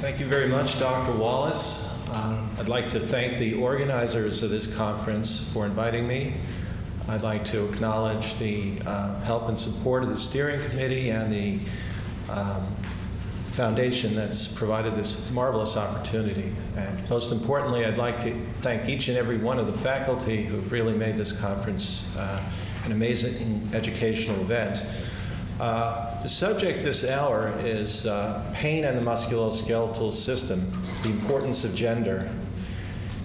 Thank you very much, Dr. Wallace. I'd like to thank the organizers of this conference for inviting me. I'd like to acknowledge the help and support of the steering committee and the foundation that's provided this marvelous opportunity. And most importantly, I'd like to thank each and every one of the faculty who've really made this conference an amazing educational event. The subject this hour is pain and the musculoskeletal system, the importance of gender.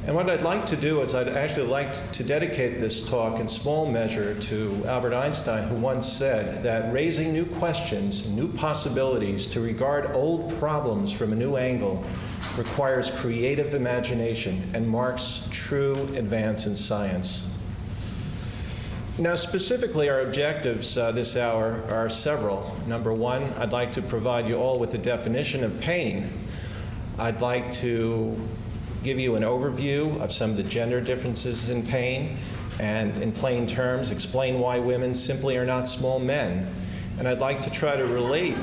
And what I'd like to do is I'd actually like to dedicate this talk in small measure to Albert Einstein, who once said that raising new questions, new possibilities to regard old problems from a new angle requires creative imagination and marks true advance in science. Now, specifically, our objectives this hour are several. Number one, I'd like to provide you all with a definition of pain. I'd like to give you an overview of some of the gender differences in pain, and in plain terms, explain why women simply are not small men. And I'd like to try to relate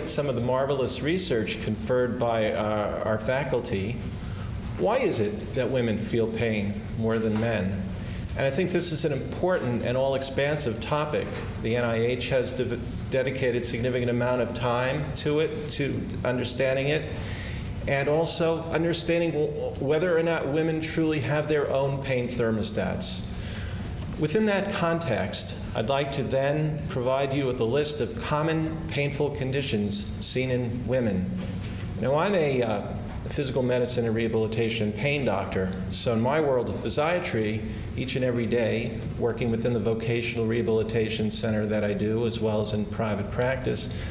some of the marvelous research conferred by our faculty. Why is it that women feel pain more than men? And I think this is an important and all-expansive topic. The NIH has dedicated a significant amount of time to it, to understanding it, and also understanding whether or not women truly have their own pain thermostats. Within that context, I'd like to then provide you with a list of common painful conditions seen in women. Now, I'm a physical medicine and rehabilitation pain doctor. So in my world of physiatry, each and every day, working within the vocational rehabilitation center that I do, as well as in private practice,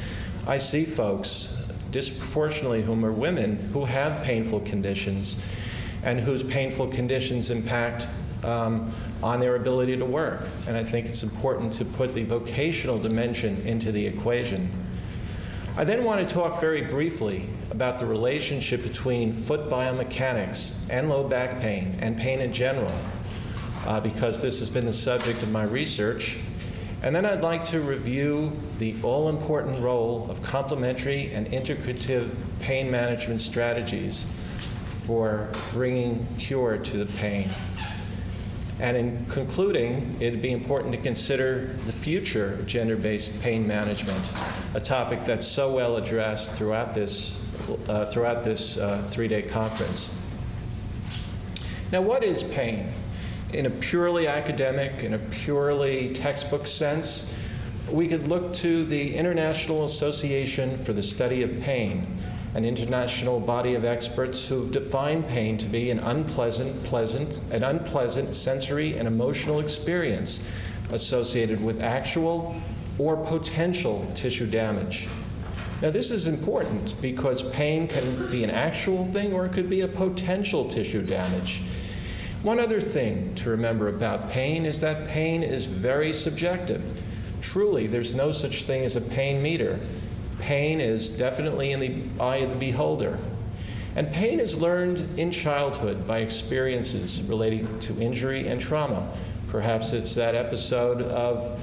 I see folks disproportionately whom are women who have painful conditions and whose painful conditions impact on their ability to work. And I think it's important to put the vocational dimension into the equation. I then want to talk very briefly about the relationship between foot biomechanics and low back pain and pain in general, because this has been the subject of my research. And then I'd like to review the all-important role of complementary and integrative pain management strategies for bringing cure to the pain. And in concluding, it'd be important to consider the future of gender-based pain management, a topic that's so well addressed throughout this three-day conference. Now, what is pain? In a purely academic, in a purely textbook sense, we could look to the International Association for the Study of Pain, an international body of experts who've defined pain to be an unpleasant sensory and emotional experience associated with actual or potential tissue damage. Now, this is important because pain can be an actual thing or it could be a potential tissue damage. One other thing to remember about pain is that pain is very subjective. Truly, there's no such thing as a pain meter. Pain is definitely in the eye of the beholder. And pain is learned in childhood by experiences relating to injury and trauma. Perhaps it's that episode of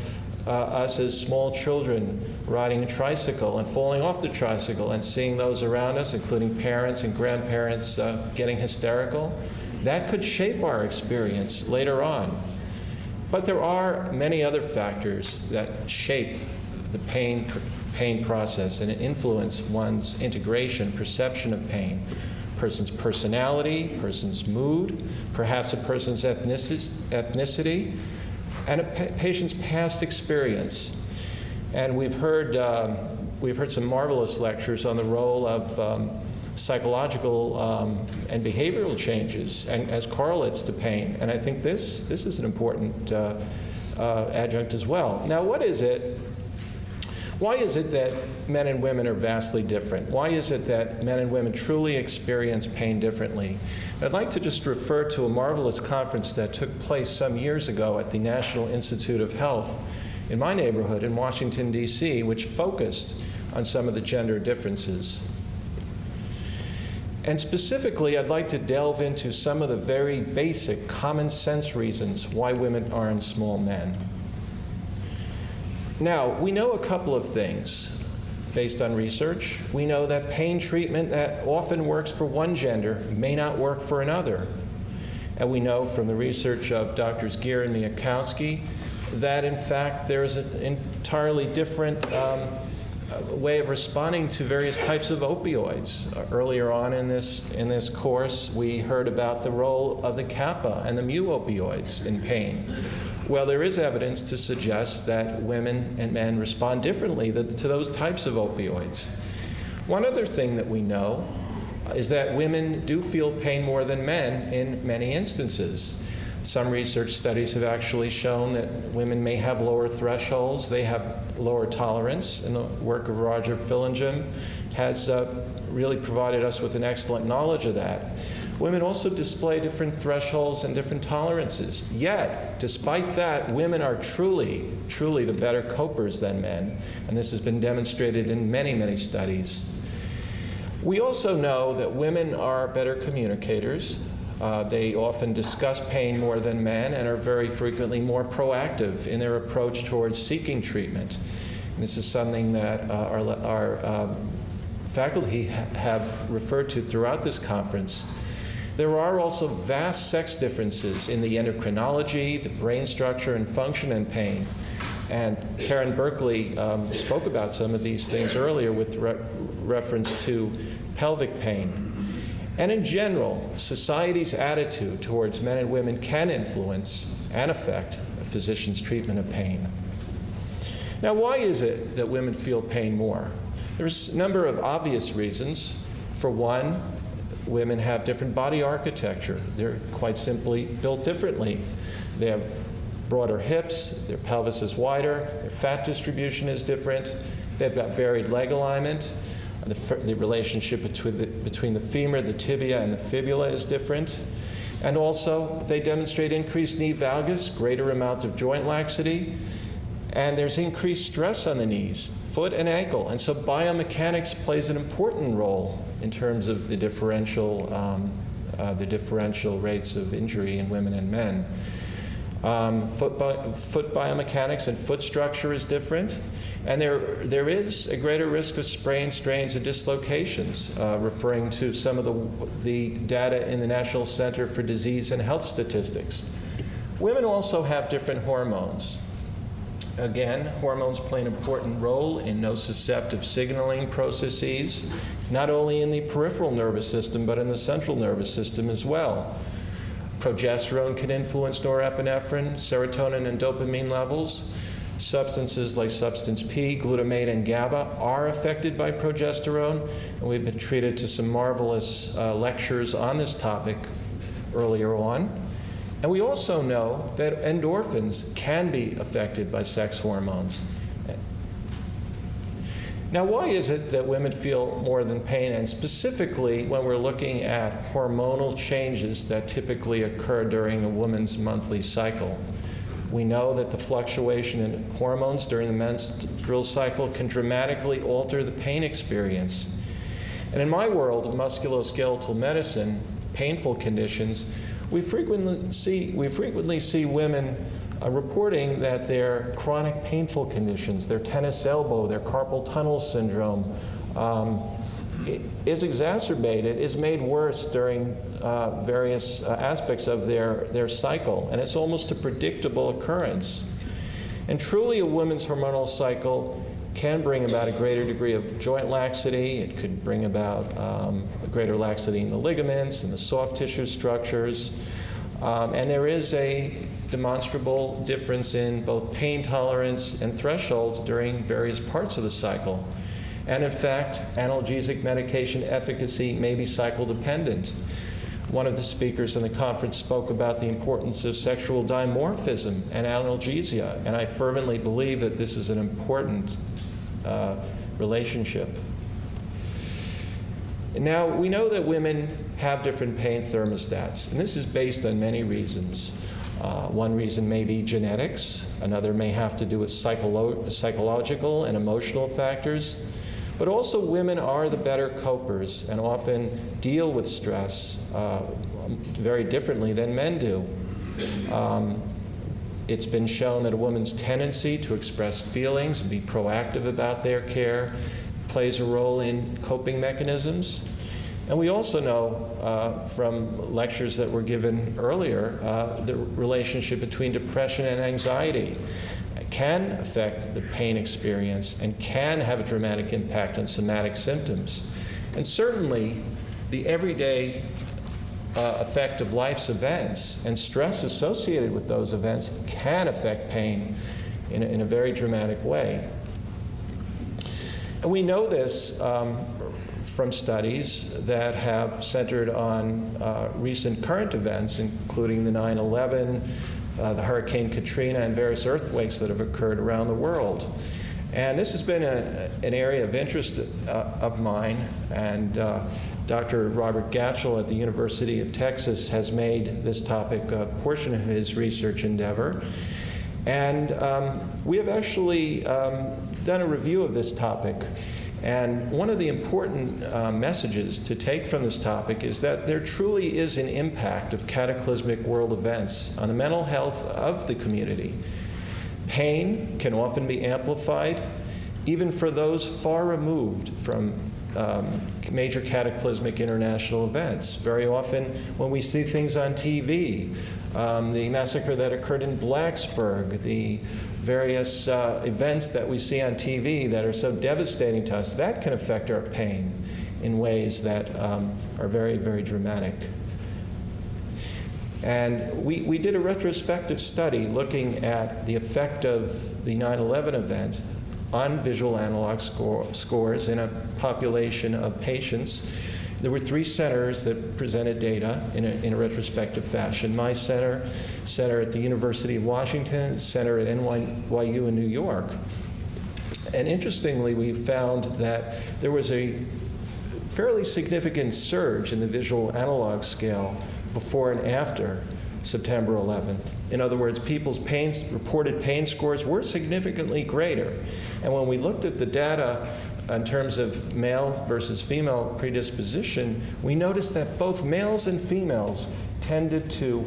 us as small children riding a tricycle and falling off the tricycle and seeing those around us, including parents and grandparents, getting hysterical. That could shape our experience later on. But there are many other factors that shape the pain process and influence one's integration, perception of pain. Person's personality, person's mood, perhaps a person's ethnicity, and a patient's past experience. And we've heard some marvelous lectures on the role of psychological and behavioral changes and as correlates to pain. And I think this is an important adjunct as well. Now, what is it? Why is it that men and women are vastly different? Why is it that men and women truly experience pain differently? I'd like to just refer to a marvelous conference that took place some years ago at the National Institute of Health in my neighborhood in Washington, D.C., which focused on some of the gender differences. And specifically, I'd like to delve into some of the very basic common sense reasons why women aren't small men. Now, we know a couple of things. based on research. We know that pain treatment that often works for one gender may not work for another. And we know from the research of Drs. Gear and Miyakowski that, in fact, there is an entirely different way of responding to various types of opioids. Earlier on in this course, we heard about the role of the kappa and the mu opioids in pain. Well, there is evidence to suggest that women and men respond differently to those types of opioids. One other thing that we know is that women do feel pain more than men in many instances. Some research studies have actually shown that women may have lower thresholds, they have lower tolerance, and the work of Roger Fillingham has really provided us with an excellent knowledge of that. Women also display different thresholds and different tolerances. Yet, despite that, women are truly, truly the better copers than men, and this has been demonstrated in many, many studies. We also know that women are better communicators. They often discuss pain more than men and are very frequently more proactive in their approach towards seeking treatment. And this is something that our faculty have referred to throughout this conference. There are also vast sex differences in the endocrinology, the brain structure and function in pain. And Karen Berkeley spoke about some of these things earlier with reference to pelvic pain. And in general, society's attitude towards men and women can influence and affect a physician's treatment of pain. Now, why is it that women feel pain more? There's a number of obvious reasons. For one, women have different body architecture. They're quite simply built differently. They have broader hips, their pelvis is wider, their fat distribution is different, they've got varied leg alignment, the relationship between the femur, the tibia, and the fibula is different. And also, they demonstrate increased knee valgus, greater amount of joint laxity, and there's increased stress on the knees, foot, and ankle. And so biomechanics plays an important role in terms of the differential rates of injury in women and men. Foot biomechanics and foot structure is different, and there is a greater risk of sprains, strains, and dislocations, referring to some of the data in the National Center for Disease and Health Statistics. Women also have different hormones. Again, hormones play an important role in nociceptive signaling processes, not only in the peripheral nervous system, but in the central nervous system as well. Progesterone can influence norepinephrine, serotonin, and dopamine levels. Substances like substance P, glutamate, and GABA are affected by progesterone, and we've been treated to some marvelous lectures on this topic earlier on. And we also know that endorphins can be affected by sex hormones. Now, why is it that women feel more than pain? And specifically, when we're looking at hormonal changes that typically occur during a woman's monthly cycle. We know that the fluctuation in hormones during the menstrual cycle can dramatically alter the pain experience. And in my world of musculoskeletal medicine, painful conditions, we frequently see women reporting that their chronic painful conditions, their tennis elbow, their carpal tunnel syndrome, is exacerbated, is made worse during various aspects of their cycle, and it's almost a predictable occurrence. And truly, a woman's hormonal cycle can bring about a greater degree of joint laxity. It could bring about a greater laxity in the ligaments and the soft tissue structures. And there is a demonstrable difference in both pain tolerance and threshold during various parts of the cycle. And in fact, analgesic medication efficacy may be cycle dependent. One of the speakers in the conference spoke about the importance of sexual dimorphism and analgesia, and I fervently believe that this is an important relationship. Now, we know that women have different pain thermostats, and this is based on many reasons. One reason may be genetics, another may have to do with psychological and emotional factors, but also women are the better copers and often deal with stress very differently than men do. It's been shown that a woman's tendency to express feelings and be proactive about their care plays a role in coping mechanisms. And we also know from lectures that were given earlier, the relationship between depression and anxiety can affect the pain experience and can have a dramatic impact on somatic symptoms. And certainly, the everyday effect of life's events and stress associated with those events can affect pain in a very dramatic way. And we know this from studies that have centered on recent current events, including the 9/11, the Hurricane Katrina, and various earthquakes that have occurred around the world. And this has been an area of interest of mine, and Dr. Robert Gatchell at the University of Texas has made this topic a portion of his research endeavor. And we have actually done a review of this topic. And one of the important messages to take from this topic is that there truly is an impact of cataclysmic world events on the mental health of the community. Pain can often be amplified, even for those far removed from major cataclysmic international events. Very often, when we see things on TV, the massacre that occurred in Blacksburg, the various events that we see on TV that are so devastating to us, that can affect our pain in ways that are very, very dramatic. And we did a retrospective study looking at the effect of the 9/11 event on visual analog scores in a population of patients. There were 3 centers that presented data in a retrospective fashion. My center at the University of Washington, center at NYU in New York. And interestingly, we found that there was a fairly significant surge in the visual analog scale before and after September 11th. In other words, people's reported pain scores were significantly greater. And when we looked at the data in terms of male versus female predisposition, we noticed that both males and females tended to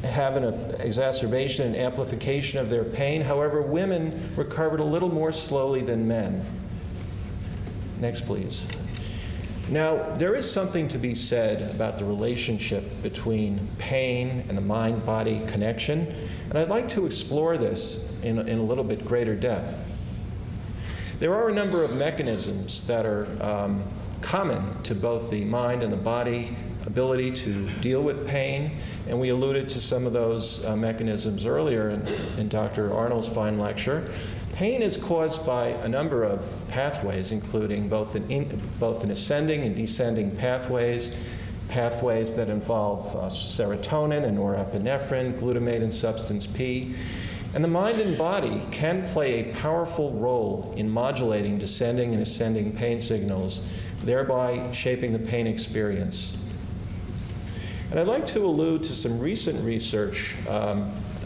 have an exacerbation and amplification of their pain. However, women recovered a little more slowly than men. Next, please. Now, there is something to be said about the relationship between pain and the mind-body connection, and I'd like to explore this in a little bit greater depth. There are a number of mechanisms that are common to both the mind and the body ability to deal with pain, and we alluded to some of those mechanisms earlier in Dr. Arnold's fine lecture. Pain is caused by a number of pathways, including both an ascending and descending pathways that involve serotonin and norepinephrine, glutamate and substance P. And the mind and body can play a powerful role in modulating descending and ascending pain signals, thereby shaping the pain experience. And I'd like to allude to some recent research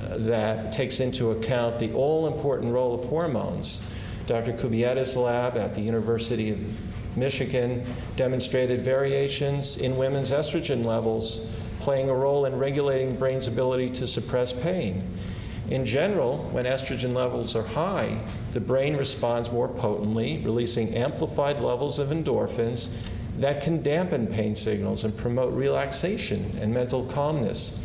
that takes into account the all-important role of hormones. Dr. Kubietta's lab at the University of Michigan demonstrated variations in women's estrogen levels playing a role in regulating the brain's ability to suppress pain. In general, when estrogen levels are high, the brain responds more potently, releasing amplified levels of endorphins that can dampen pain signals and promote relaxation and mental calmness.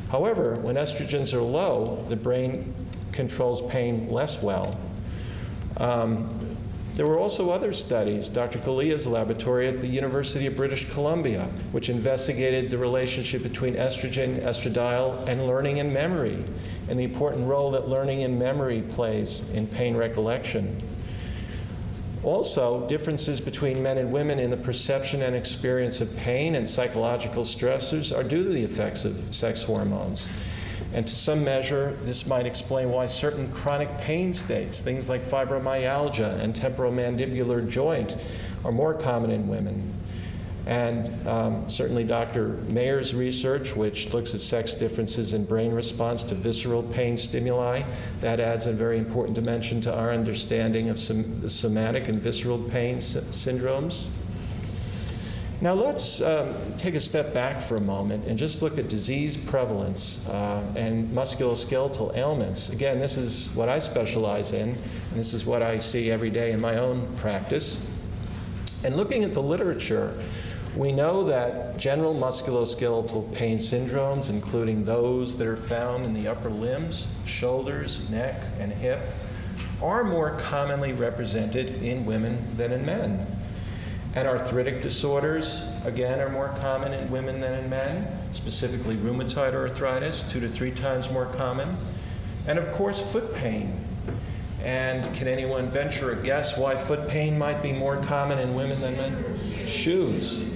However, when estrogens are low, the brain controls pain less well. There were also other studies, Dr. Kalia's laboratory at the University of British Columbia, which investigated the relationship between estrogen, estradiol, and learning and memory, and the important role that learning and memory plays in pain recollection. Also, differences between men and women in the perception and experience of pain and psychological stressors are due to the effects of sex hormones. And to some measure, this might explain why certain chronic pain states, things like fibromyalgia and temporomandibular joint, are more common in women. And certainly Dr. Mayer's research, which looks at sex differences in brain response to visceral pain stimuli, that adds a very important dimension to our understanding of the somatic and visceral pain syndromes. Now let's take a step back for a moment and just look at disease prevalence and musculoskeletal ailments. Again, this is what I specialize in, and this is what I see every day in my own practice. And looking at the literature, we know that general musculoskeletal pain syndromes, including those that are found in the upper limbs, shoulders, neck, and hip, are more commonly represented in women than in men. And arthritic disorders, again, are more common in women than in men, specifically rheumatoid arthritis, 2 to 3 times more common. And of course, foot pain. And can anyone venture a guess why foot pain might be more common in women than men? Shoes.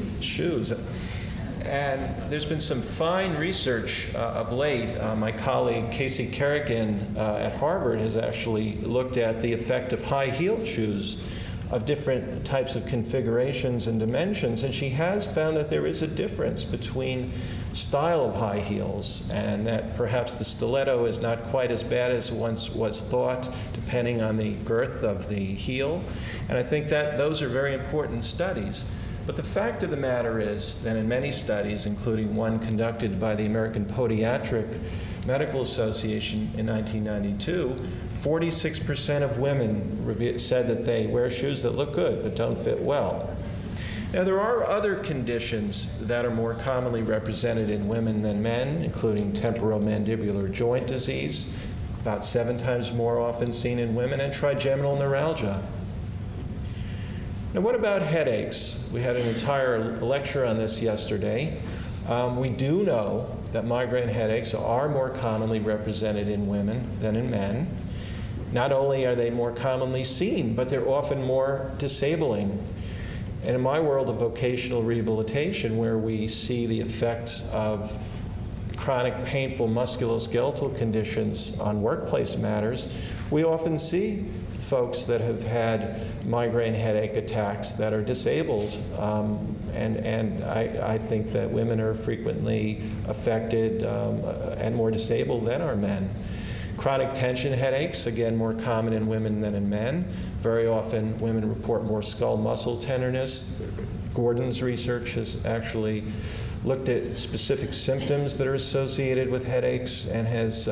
And there's been some fine research of late. My colleague Casey Kerrigan at Harvard has actually looked at the effect of high-heeled shoes of different types of configurations and dimensions, and she has found that there is a difference between style of high heels, and that perhaps the stiletto is not quite as bad as once was thought, depending on the girth of the heel. And I think that those are very important studies. But the fact of the matter is that in many studies, including one conducted by the American Podiatric Medical Association in 1992, 46% of women said that they wear shoes that look good but don't fit well. Now, there are other conditions that are more commonly represented in women than men, including temporomandibular joint disease, about 7 times more often seen in women, and trigeminal neuralgia. Now, what about headaches? We had an entire lecture on this yesterday. We do know that migraine headaches are more commonly represented in women than in men. Not only are they more commonly seen, but they're often more disabling. And in my world of vocational rehabilitation, where we see the effects of chronic painful musculoskeletal conditions on workplace matters, we often see folks that have had migraine headache attacks that are disabled. And I think that women are frequently affected and more disabled than are men. Chronic tension headaches, again, more common in women than in men. Very often, women report more skull muscle tenderness. Gordon's research has actually looked at specific symptoms that are associated with headaches and has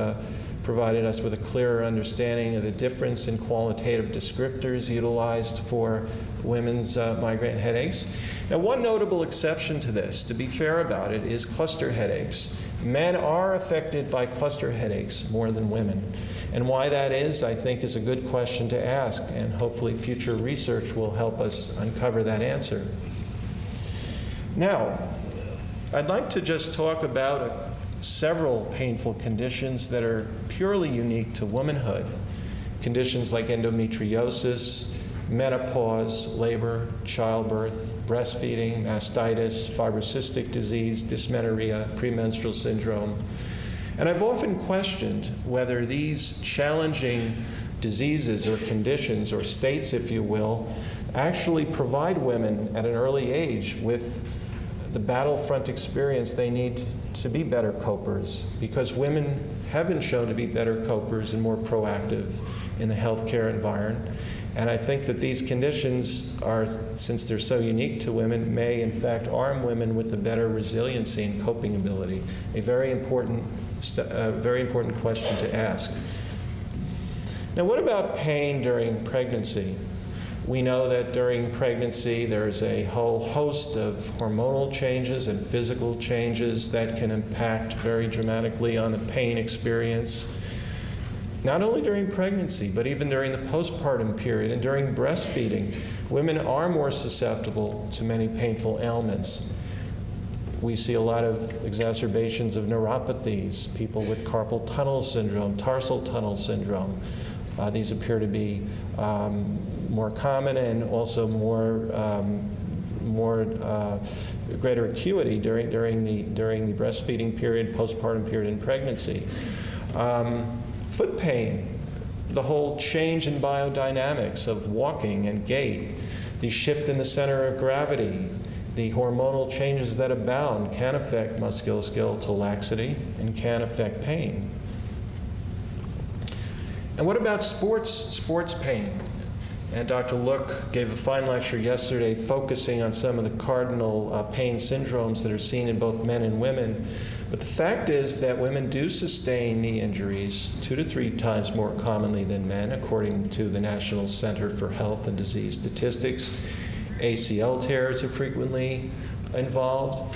provided us with a clearer understanding of the difference in qualitative descriptors utilized for women's migraine headaches. Now, one notable exception to this, to be fair about it, is cluster headaches. Men are affected by cluster headaches more than women. And why that is, I think, is a good question to ask, and hopefully future research will help us uncover that answer. Now, I'd like to just talk about several painful conditions that are purely unique to womanhood. Conditions like endometriosis, menopause, labor, childbirth, breastfeeding, mastitis, fibrocystic disease, dysmenorrhea, premenstrual syndrome. And I've often questioned whether these challenging diseases or conditions or states, if you will, actually provide women at an early age with the battlefront experience they need to be better copers, because women have been shown to be better copers and more proactive in the healthcare environment. And I think that these conditions are, since they're so unique to women, may in fact arm women with a better resiliency and coping ability. A very important question to ask. Now, what about pain during pregnancy? We know that during pregnancy there's a whole host of hormonal changes and physical changes that can impact very dramatically on the pain experience. Not only during pregnancy, but even during the postpartum period and during breastfeeding, women are more susceptible to many painful ailments. We see a lot of exacerbations of neuropathies, people with carpal tunnel syndrome, tarsal tunnel syndrome. These appear to be more common and also greater acuity during the breastfeeding period, postpartum period, and pregnancy. Foot pain, the whole change in biodynamics of walking and gait, the shift in the center of gravity, the hormonal changes that abound can affect musculoskeletal laxity and can affect pain. And what about sports pain? And Dr. Look gave a fine lecture yesterday focusing on some of the cardinal pain syndromes that are seen in both men and women. But the fact is that women do sustain knee injuries 2 to 3 times more commonly than men, according to the National Center for Health and Disease Statistics. ACL tears are frequently involved.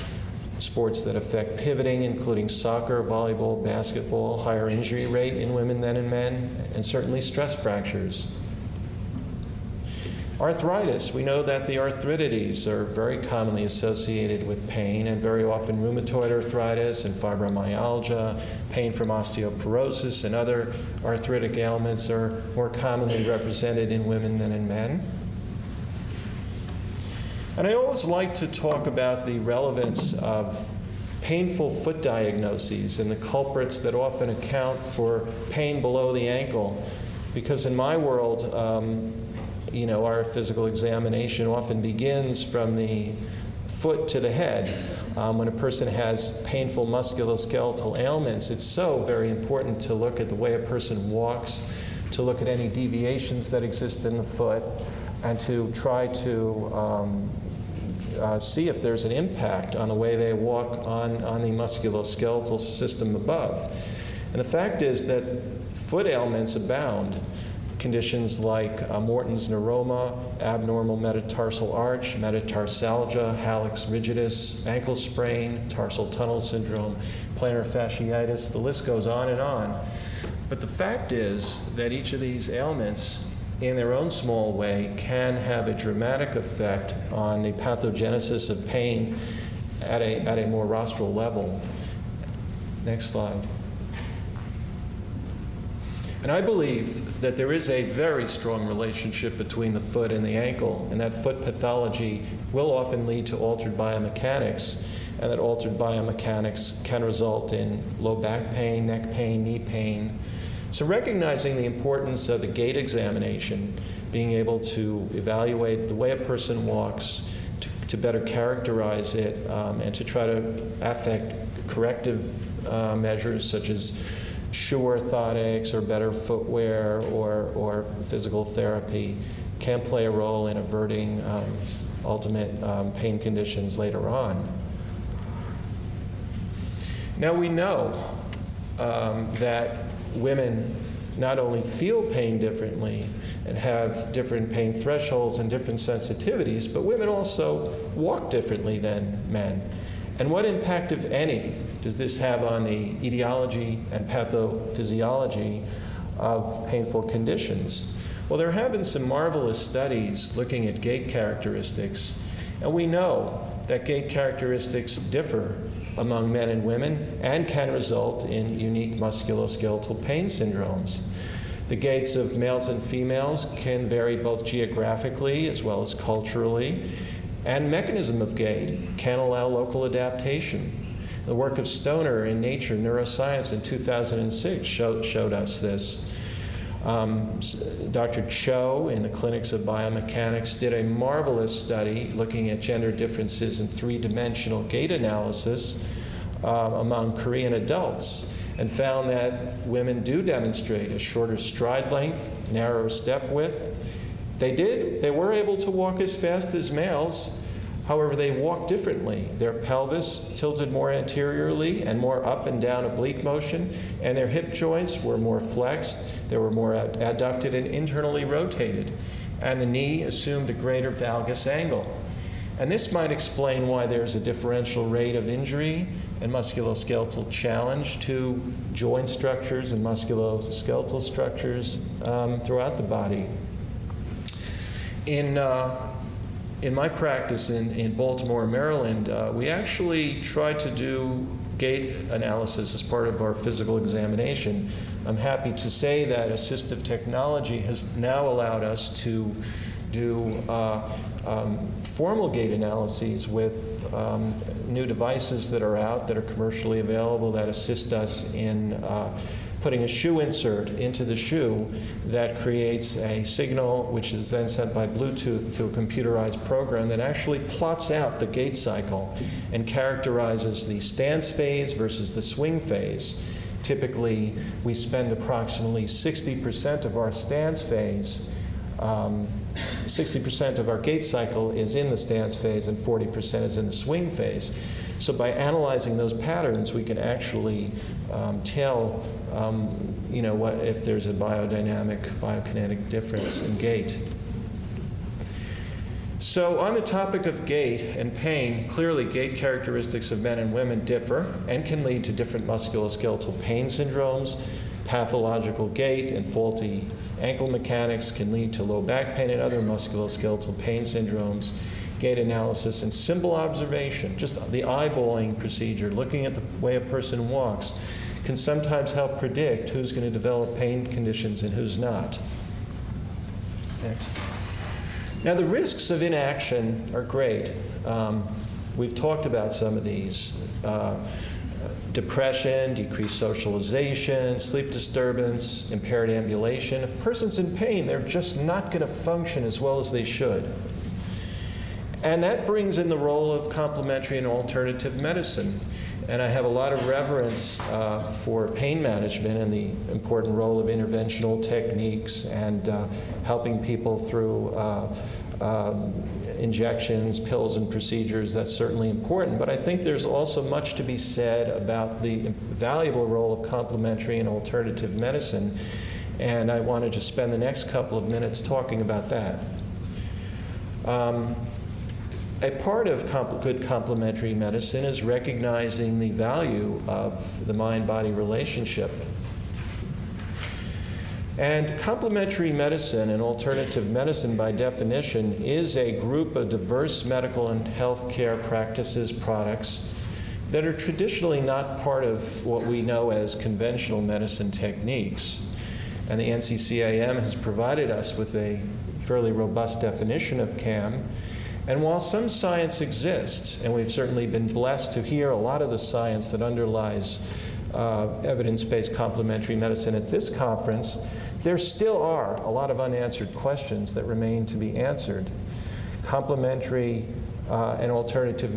Sports that affect pivoting, including soccer, volleyball, basketball, higher injury rate in women than in men, and certainly stress fractures. Arthritis. We know that the arthritides are very commonly associated with pain, and very often rheumatoid arthritis and fibromyalgia, pain from osteoporosis, and other arthritic ailments are more commonly represented in women than in men. And I always like to talk about the relevance of painful foot diagnoses and the culprits that often account for pain below the ankle, because in my world, our physical examination often begins from the foot to the head. When a person has painful musculoskeletal ailments, it's so very important to look at the way a person walks, to look at any deviations that exist in the foot, and to try to see if there's an impact on the way they walk on the musculoskeletal system above. And the fact is that foot ailments abound. Conditions like Morton's neuroma, abnormal metatarsal arch, metatarsalgia, hallux rigidus, ankle sprain, tarsal tunnel syndrome, plantar fasciitis, the list goes on and on. But the fact is that each of these ailments, in their own small way, can have a dramatic effect on the pathogenesis of pain at a more rostral level. Next slide. And I believe that there is a very strong relationship between the foot and the ankle, and that foot pathology will often lead to altered biomechanics, and that altered biomechanics can result in low back pain, neck pain, knee pain. So recognizing the importance of the gait examination, being able to evaluate the way a person walks, to better characterize it, and to try to affect corrective measures such as shoe orthotics or better footwear or physical therapy, can play a role in averting ultimate pain conditions later on. Now we know that women not only feel pain differently and have different pain thresholds and different sensitivities, but women also walk differently than men. And what impact, if any, does this have on the etiology and pathophysiology of painful conditions? Well, there have been some marvelous studies looking at gait characteristics, and we know that gait characteristics differ among men and women and can result in unique musculoskeletal pain syndromes. The gaits of males and females can vary both geographically as well as culturally, and mechanism of gait can allow local adaptation. The work of Stoner in Nature Neuroscience in 2006 showed us this. Dr. Cho in the Clinics of Biomechanics did a marvelous study looking at gender differences in three-dimensional gait analysis among Korean adults, and found that women do demonstrate a shorter stride length, narrower step width. They were able to walk as fast as males. However, they walk differently. Their pelvis tilted more anteriorly and more up and down oblique motion, and their hip joints were more flexed. They were more adducted and internally rotated, and the knee assumed a greater valgus angle. And this might explain why there's a differential rate of injury and musculoskeletal challenge to joint structures and musculoskeletal structures throughout the body. In my practice in Baltimore, Maryland, we actually tried to do gait analysis as part of our physical examination. I'm happy to say that assistive technology has now allowed us to do formal gait analyses with new devices that are out, that are commercially available, that assist us in putting a shoe insert into the shoe that creates a signal which is then sent by Bluetooth to a computerized program that actually plots out the gait cycle and characterizes the stance phase versus the swing phase. Typically, we spend approximately 60% of our stance phase 60% of our gait cycle is in the stance phase and 40% is in the swing phase. So by analyzing those patterns, we can actually tell, what if there's a biodynamic, biokinetic difference in gait. So on the topic of gait and pain, clearly gait characteristics of men and women differ and can lead to different musculoskeletal pain syndromes. Pathological gait and faulty ankle mechanics can lead to low back pain and other musculoskeletal pain syndromes. Gait analysis and symbol observation, just the eyeballing procedure, looking at the way a person walks, can sometimes help predict who's going to develop pain conditions and who's not. Next. Now, the risks of inaction are great. We've talked about some of these. Depression, decreased socialization, sleep disturbance, impaired ambulation. If a person's in pain, they're just not going to function as well as they should. And that brings in the role of complementary and alternative medicine. And I have a lot of reverence for pain management and the important role of interventional techniques and helping people through injections, pills, and procedures. That's certainly important. But I think there's also much to be said about the valuable role of complementary and alternative medicine. And I wanted to spend the next couple of minutes talking about that. A part of good complementary medicine is recognizing the value of the mind-body relationship. And complementary medicine and alternative medicine, by definition, is a group of diverse medical and healthcare practices, products that are traditionally not part of what we know as conventional medicine techniques. And the NCCAM has provided us with a fairly robust definition of CAM. And while some science exists, and we've certainly been blessed to hear a lot of the science that underlies evidence-based complementary medicine at this conference, there still are a lot of unanswered questions that remain to be answered. Complementary and alternative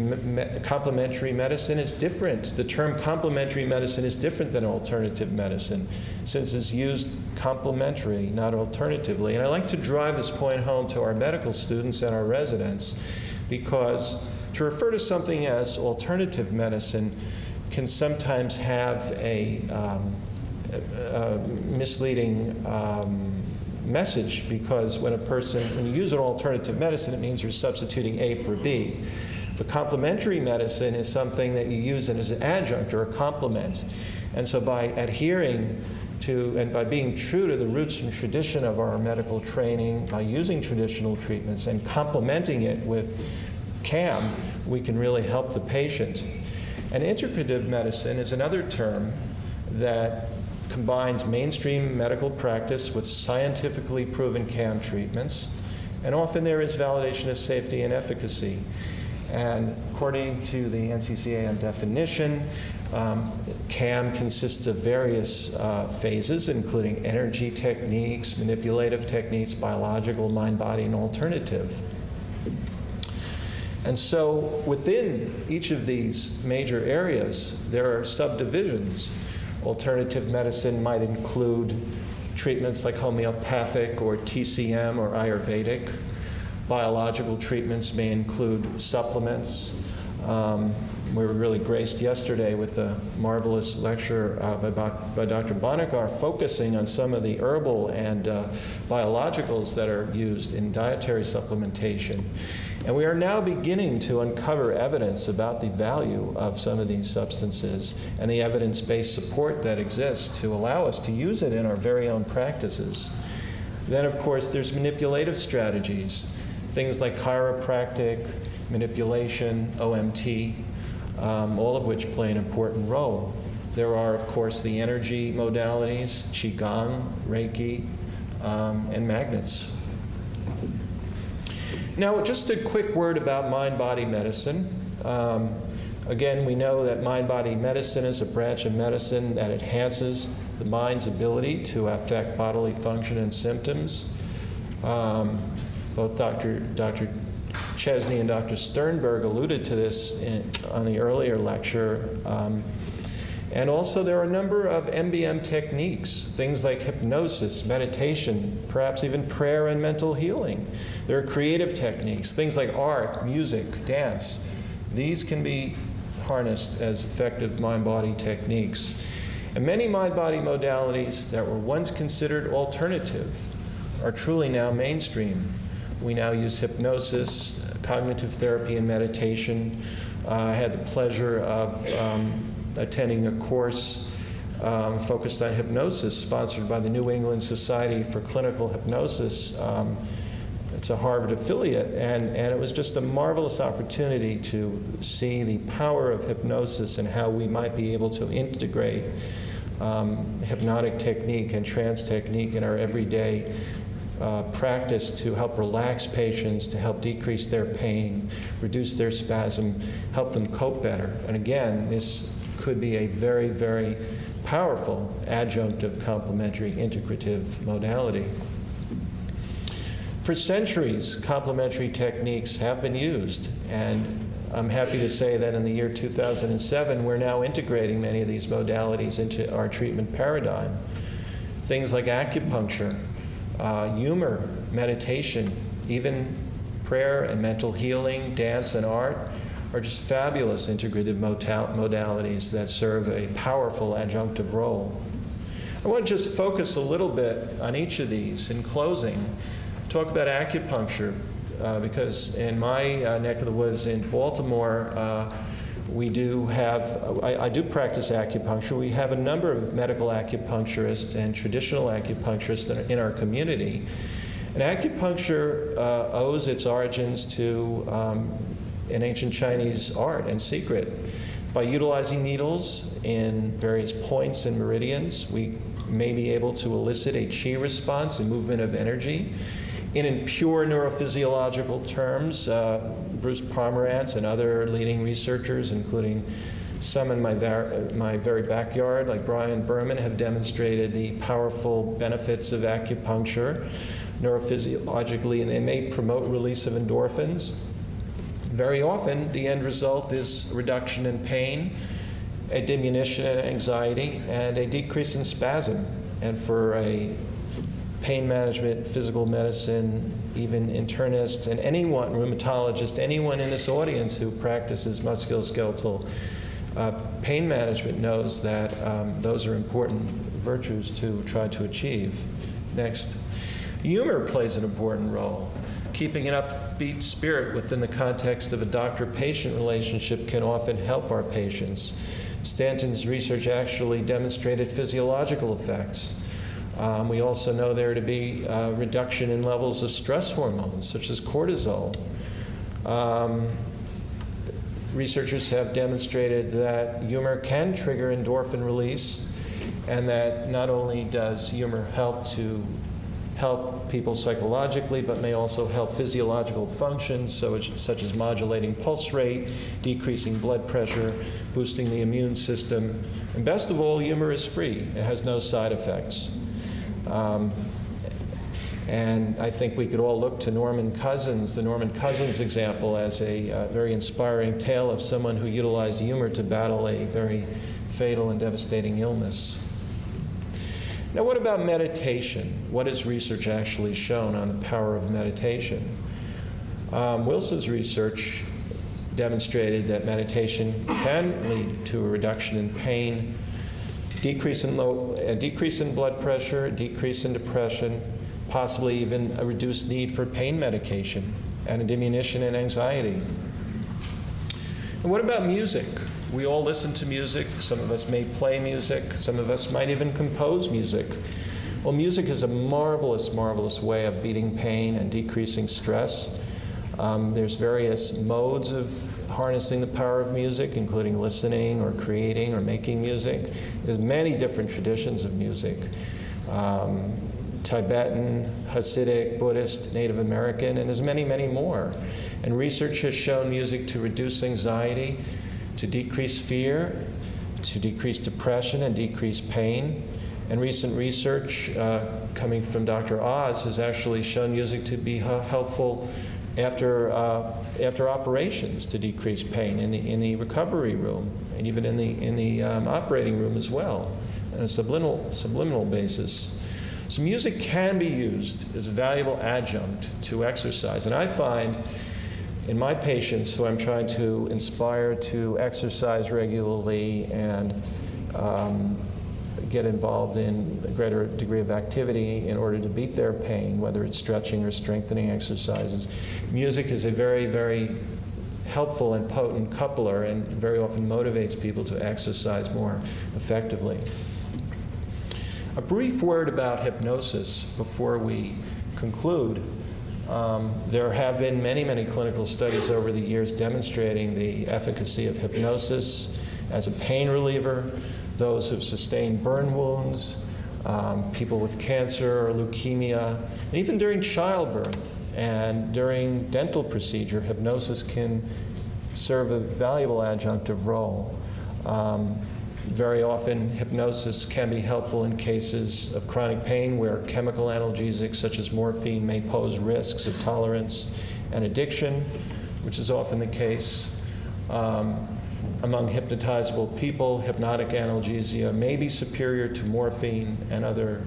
complementary medicine is different. The term complementary medicine is different than alternative medicine, since it's used complementary, not alternatively. And I like to drive this point home to our medical students and our residents, because to refer to something as alternative medicine can sometimes have a misleading message, because when you use an alternative medicine, it means you're substituting A for B. But complementary medicine is something that you use as an adjunct or a complement. And so by adhering to and by being true to the roots and tradition of our medical training, by using traditional treatments and complementing it with CAM, we can really help the patient. And integrative medicine is another term that combines mainstream medical practice with scientifically proven CAM treatments, and often there is validation of safety and efficacy. And according to the NCCAM definition, CAM consists of various phases, including energy techniques, manipulative techniques, biological, mind-body, and alternative. And so within each of these major areas, there are subdivisions. Alternative medicine might include treatments like homeopathic or TCM or Ayurvedic. Biological treatments may include supplements. We were really graced yesterday with a marvelous lecture by Dr. Banekar focusing on some of the herbal and biologicals that are used in dietary supplementation. And we are now beginning to uncover evidence about the value of some of these substances and the evidence-based support that exists to allow us to use it in our very own practices. Then, of course, there's manipulative strategies, things like chiropractic, manipulation, OMT, all of which play an important role. There are, of course, the energy modalities, Qigong, Reiki, and magnets. Now, just a quick word about mind-body medicine. Again, we know that mind-body medicine is a branch of medicine that enhances the mind's ability to affect bodily function and symptoms. Both Dr. Chesney and Dr. Sternberg alluded to this on the earlier lecture. And also there are a number of MBM techniques, things like hypnosis, meditation, perhaps even prayer and mental healing. There are creative techniques, things like art, music, dance. These can be harnessed as effective mind-body techniques. And many mind-body modalities that were once considered alternative are truly now mainstream. We now use hypnosis, cognitive therapy, and meditation. I had the pleasure of attending a course focused on hypnosis, sponsored by the New England Society for Clinical Hypnosis. It's a Harvard affiliate, and it was just a marvelous opportunity to see the power of hypnosis and how we might be able to integrate hypnotic technique and trance technique in our everyday practice to help relax patients, to help decrease their pain, reduce their spasm, help them cope better. And again, this could be a very, very powerful adjunctive complementary integrative modality. For centuries, complementary techniques have been used, and I'm happy to say that in the year 2007, we're now integrating many of these modalities into our treatment paradigm. Things like acupuncture, humor, meditation, even prayer and mental healing, dance and art are just fabulous integrative modalities that serve a powerful adjunctive role. I want to just focus a little bit on each of these in closing. Talk about acupuncture, because in my neck of the woods in Baltimore, we do have, I do practice acupuncture. We have a number of medical acupuncturists and traditional acupuncturists in our community. And acupuncture owes its origins to an ancient Chinese art and secret. By utilizing needles in various points and meridians, we may be able to elicit a qi response, a movement of energy. In pure neurophysiological terms, Bruce Pomerantz and other leading researchers, including some in my very backyard, like Brian Berman, have demonstrated the powerful benefits of acupuncture neurophysiologically, and they may promote release of endorphins. Very often, the end result is reduction in pain, a diminution in anxiety, and a decrease in spasm. And for a pain management, physical medicine, even internists, and anyone, rheumatologists, anyone in this audience who practices musculoskeletal pain management knows that those are important virtues to try to achieve. Next. Humor plays an important role. Keeping an upbeat spirit within the context of a doctor-patient relationship can often help our patients. Stanton's research actually demonstrated physiological effects. We also know there to be a reduction in levels of stress hormones, such as cortisol. Researchers have demonstrated that humor can trigger endorphin release, and that not only does humor help people psychologically, but may also help physiological functions, such as modulating pulse rate, decreasing blood pressure, boosting the immune system. And best of all, humor is free. It has no side effects. And I think we could all look to Norman Cousins, the Norman Cousins example, as a very inspiring tale of someone who utilized humor to battle a very fatal and devastating illness. Now, what about meditation? What has research actually shown on the power of meditation? Wilson's research demonstrated that meditation can lead to a reduction in pain, a decrease in blood pressure, a decrease in depression, possibly even a reduced need for pain medication, and a diminution in anxiety. And what about music? We all listen to music. Some of us may play music. Some of us might even compose music. Well, music is a marvelous, marvelous way of beating pain and decreasing stress. There's various modes of harnessing the power of music, including listening or creating or making music. There's many different traditions of music. Tibetan, Hasidic, Buddhist, Native American, and there's many, many more. And research has shown music to reduce anxiety, to decrease fear, to decrease depression and decrease pain. And recent research coming from Dr. Oz has actually shown music to be helpful after operations to decrease pain in the recovery room, and even in the operating room as well, on a subliminal basis. So music can be used as a valuable adjunct to exercise, and I find in my patients who I'm trying to inspire to exercise regularly and get involved in a greater degree of activity in order to beat their pain, whether it's stretching or strengthening exercises, music is a very, very helpful and potent coupler, and very often motivates people to exercise more effectively. A brief word about hypnosis before we conclude. There have been many, many clinical studies over the years demonstrating the efficacy of hypnosis as a pain reliever. Those who've sustained burn wounds, people with cancer or leukemia, and even during childbirth and during dental procedure, hypnosis can serve a valuable adjunctive role. Very often, hypnosis can be helpful in cases of chronic pain where chemical analgesics such as morphine may pose risks of tolerance and addiction, which is often the case. Among hypnotizable people, hypnotic analgesia may be superior to morphine and other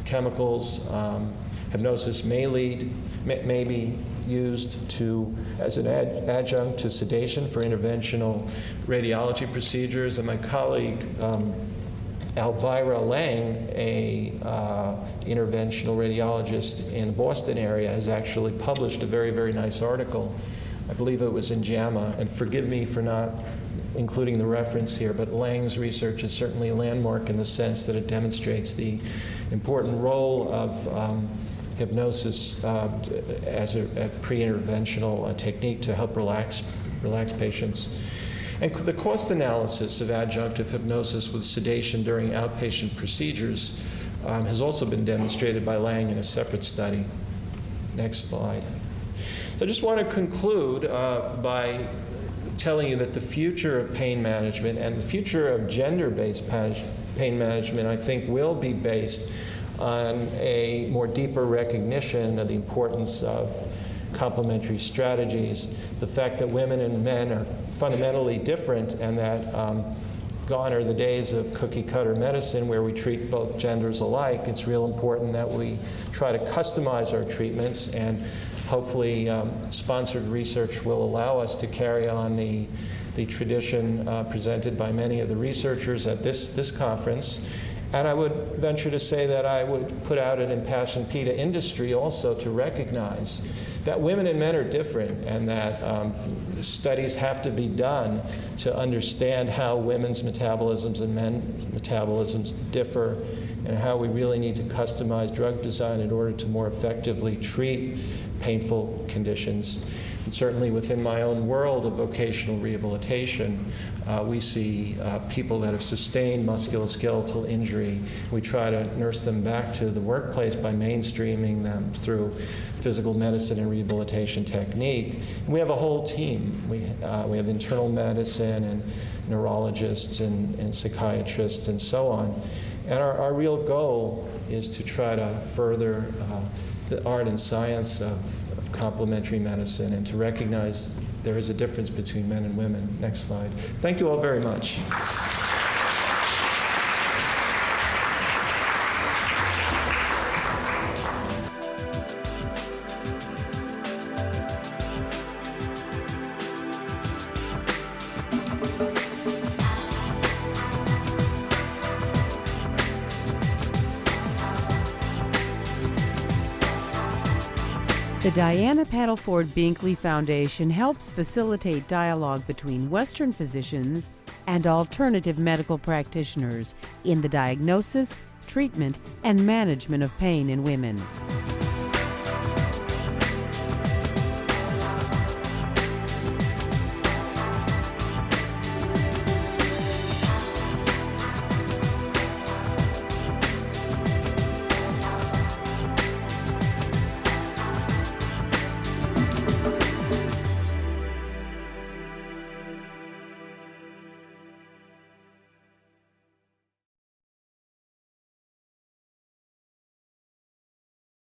chemicals. Hypnosis may be used as an adjunct to sedation for interventional radiology procedures. And my colleague, Elvira Lang, a interventional radiologist in the Boston area, has actually published a very, very nice article. I believe it was in JAMA, and forgive me for not including the reference here, but Lang's research is certainly a landmark in the sense that it demonstrates the important role of hypnosis as a pre-interventional technique to help relax patients. And the cost analysis of adjunctive hypnosis with sedation during outpatient procedures has also been demonstrated by Lang in a separate study. Next slide. So I just want to conclude by telling you that the future of pain management and the future of gender-based pain management, I think, will be based on a more deeper recognition of the importance of complementary strategies, the fact that women and men are fundamentally different, and that gone are the days of cookie-cutter medicine where we treat both genders alike. It's real important that we try to customize our treatments, and hopefully sponsored research will allow us to carry on the tradition presented by many of the researchers at this conference. And I would venture to say that I would put out an impassioned plea to industry also to recognize that women and men are different, and that studies have to be done to understand how women's metabolisms and men's metabolisms differ, and how we really need to customize drug design in order to more effectively treat painful conditions. And certainly within my own world of vocational rehabilitation, we see people that have sustained musculoskeletal injury. We try to nurse them back to the workplace by mainstreaming them through physical medicine and rehabilitation technique. And we have a whole team. We have internal medicine and neurologists and psychiatrists and so on. And our real goal is to try to further the art and science of complementary medicine, and to recognize there is a difference between men and women. Next slide. Thank you all very much. The Diana Paddleford Binkley Foundation helps facilitate dialogue between Western physicians and alternative medical practitioners in the diagnosis, treatment, and management of pain in women.